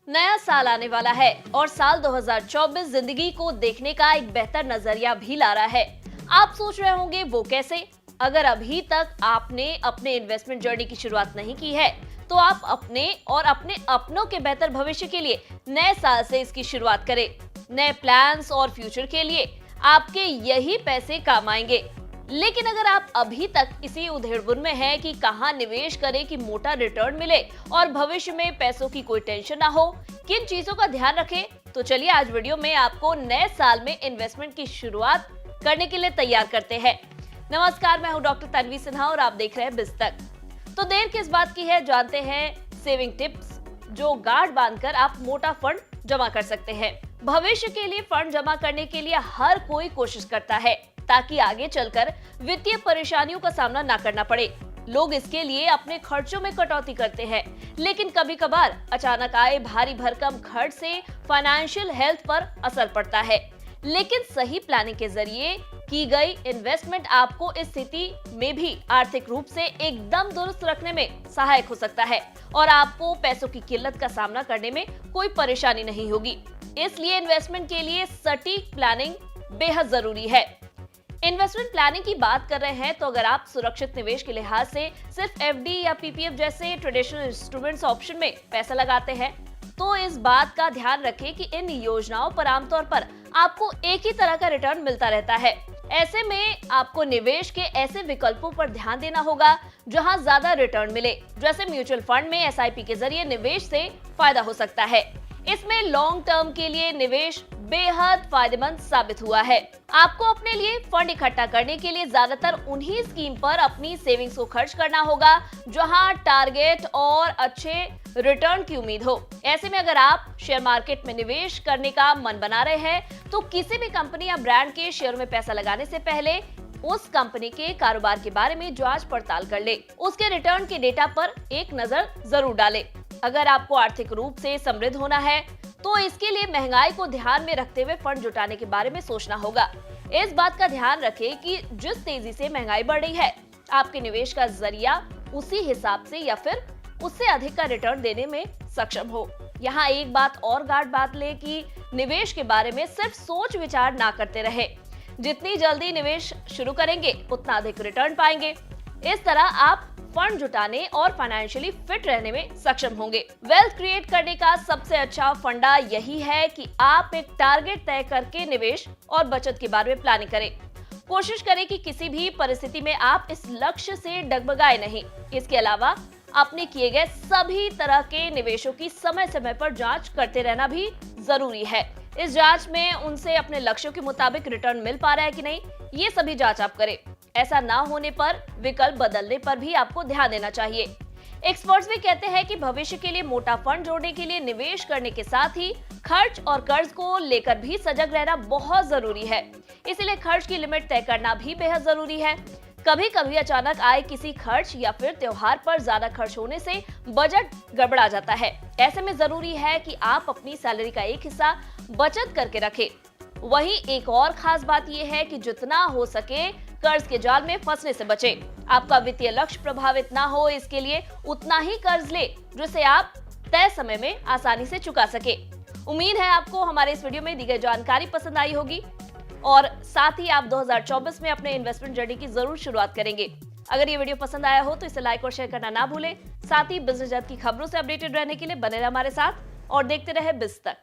नया साल आने वाला है और साल 2024 जिंदगी को देखने का एक बेहतर नजरिया भी ला रहा है। आप सोच रहे होंगे वो कैसे? अगर अभी तक आपने अपने इन्वेस्टमेंट जर्नी की शुरुआत नहीं की है तो आप अपने और अपने अपनों के बेहतर भविष्य के लिए नए साल से इसकी शुरुआत करें। नए प्लान्स और फ्यूचर के लिए आपके यही पैसे काम आएंगे। लेकिन अगर आप अभी तक इसी उधेड़बुन में हैं कि कहां निवेश करें कि मोटा रिटर्न मिले और भविष्य में पैसों की कोई टेंशन ना हो, किन चीजों का ध्यान रखें, तो चलिए आज वीडियो में आपको नए साल में इन्वेस्टमेंट की शुरुआत करने के लिए तैयार करते हैं। नमस्कार, मैं हूं डॉक्टर तन्वी सिन्हा और आप देख रहे हैं बिस्तक। तो देर किस बात की है, जानते हैं सेविंग टिप्स जो गांठ बांधकर आप मोटा फंड जमा कर सकते हैं। भविष्य के लिए फंड जमा करने के लिए हर कोई कोशिश करता है ताकि आगे चलकर वित्तीय परेशानियों का सामना ना करना पड़े। लोग इसके लिए अपने खर्चों में कटौती करते हैं, लेकिन कभी कभार अचानक आए भारी भरकम खर्च से फाइनेंशियल हेल्थ पर असर पड़ता है। लेकिन सही प्लानिंग के जरिए की गई इन्वेस्टमेंट आपको इस स्थिति में भी आर्थिक रूप से एकदम दुरुस्त रखने में सहायक हो सकता है और आपको पैसों की किल्लत का सामना करने में कोई परेशानी नहीं होगी। इसलिए इन्वेस्टमेंट के लिए सटीक प्लानिंग बेहद जरूरी है। इन्वेस्टमेंट प्लानिंग की बात कर रहे हैं तो अगर आप सुरक्षित निवेश के लिहाज से सिर्फ एफडी या पीपीएफ जैसे ट्रेडिशनल इंस्ट्रूमेंट्स ऑप्शन में पैसा लगाते हैं तो इस बात का ध्यान रखें कि इन योजनाओं पर आमतौर पर आपको एक ही तरह का रिटर्न मिलता रहता है। ऐसे में आपको निवेश के ऐसे विकल्पों पर ध्यान देना होगा जहां ज्यादा रिटर्न मिले, जैसे म्यूचुअल फंड में एसआईपी के जरिए निवेश से फायदा हो सकता है। इसमें लॉन्ग टर्म के लिए निवेश बेहद फायदेमंद साबित हुआ है। आपको अपने लिए फंड इकट्ठा करने के लिए ज्यादातर उन्हीं स्कीम पर अपनी सेविंग्स को खर्च करना होगा जहां टारगेट और अच्छे रिटर्न की उम्मीद हो। ऐसे में अगर आप शेयर मार्केट में निवेश करने का मन बना रहे हैं तो किसी भी कंपनी या ब्रांड के शेयर में पैसा लगाने से पहले उस कंपनी के कारोबार के बारे में जांच पड़ताल कर ले। उसके रिटर्न के डेटा पर एक नजर जरूर डालें। अगर आपको आर्थिक रूप से समृद्ध होना है तो इसके लिए महंगाई को ध्यान में रखते हुए फंड जुटाने के बारे में सोचना होगा। इस बात का ध्यान रखें कि जिस तेजी से महंगाई बढ़ रही है, आपके निवेश का जरिया उसी हिसाब से या फिर उससे अधिक का रिटर्न देने में सक्षम हो। यहाँ एक बात और गांठ बांध ले कि निवेश के बारे में सिर्फ सोच विचार ना करते रहे। जितनी जल्दी निवेश शुरू करेंगे उतना अधिक रिटर्न पाएंगे। इस तरह आप फंड जुटाने और फाइनेंशियली फिट रहने में सक्षम होंगे। वेल्थ क्रिएट करने का सबसे अच्छा फंडा यही है कि आप एक टारगेट तय करके निवेश और बचत के बारे में प्लानिंग करें। कोशिश करें कि किसी भी परिस्थिति में आप इस लक्ष्य से डगमगाए नहीं। इसके अलावा अपने किए गए सभी तरह के निवेशों की समय समय पर जांच करते रहना भी जरूरी है। इस जांच में उनसे अपने लक्ष्यों के मुताबिक रिटर्न मिल पा रहा है कि नहीं, ये सभी जांच आप करें। ऐसा ना होने पर विकल्प बदलने पर भी आपको ध्यान देना चाहिए। एक्सपर्ट्स भी कहते हैं कि भविष्य के लिए मोटा फंड जोड़ने के लिए निवेश करने के साथ ही खर्च और कर्ज को लेकर भी सजग रहना बहुत जरूरी है। इसीलिए खर्च की लिमिट तय करना भी बेहद जरूरी है। कभी कभी अचानक आए किसी खर्च या फिर त्योहार पर ज्यादा खर्च होने से बजट गड़बड़ा जाता है। ऐसे में जरूरी है कि आप अपनी सैलरी का एक हिस्सा बचत करके रखें। वहीं एक और खास बात यह है कि जितना हो सके कर्ज के जाल में फंसने से बचें। आपका वित्तीय लक्ष्य प्रभावित ना हो, इसके लिए उतना ही कर्ज ले जिसे आप तय समय में आसानी से चुका सके। उम्मीद है आपको हमारे इस वीडियो में दी गई जानकारी पसंद आई होगी और साथ ही आप 2024 में अपने इन्वेस्टमेंट जर्नी की जरूर शुरुआत करेंगे। अगर ये वीडियो पसंद आया हो तो इसे लाइक और शेयर करना ना भूलें। साथ ही बिजनेस जगत की खबरों से अपडेटेड रहने के लिए बने रहे हमारे साथ और देखते रहे बिज़ तक।